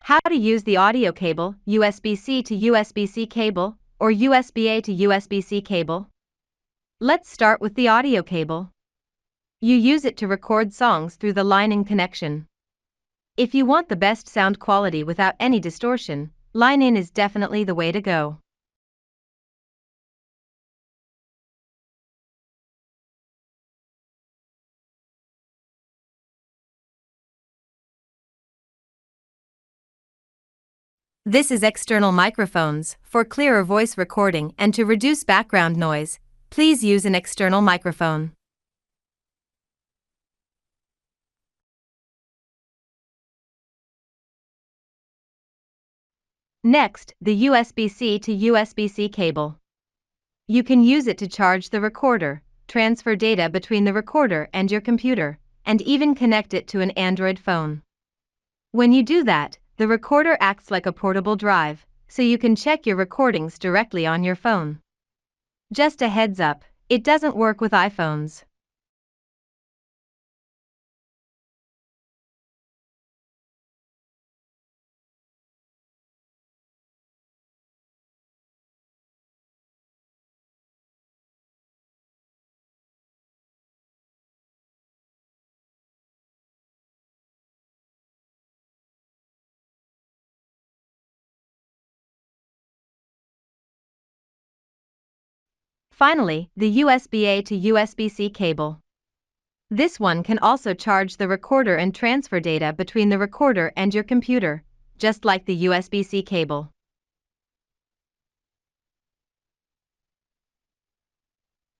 How to use the audio cable, USB-C to USB-C cable, or USB-A to USB-C cable. Let's start with the audio cable. You use it to record songs through the line-in connection. If you want the best sound quality without any distortion, line-in is definitely the way to go. This is external microphones. For clearer voice recording and to reduce background noise, please use an external microphone. Next, the USB-C to USB-C cable. You can use it to charge the recorder, transfer data between the recorder and your computer, and even connect it to an Android phone. When you do that, the recorder acts like a portable drive, so you can check your recordings directly on your phone. Just a heads up, it doesn't work with iPhones. Finally, the USB-A to USB-C cable. This one can also charge the recorder and transfer data between the recorder and your computer, just like the USB-C cable.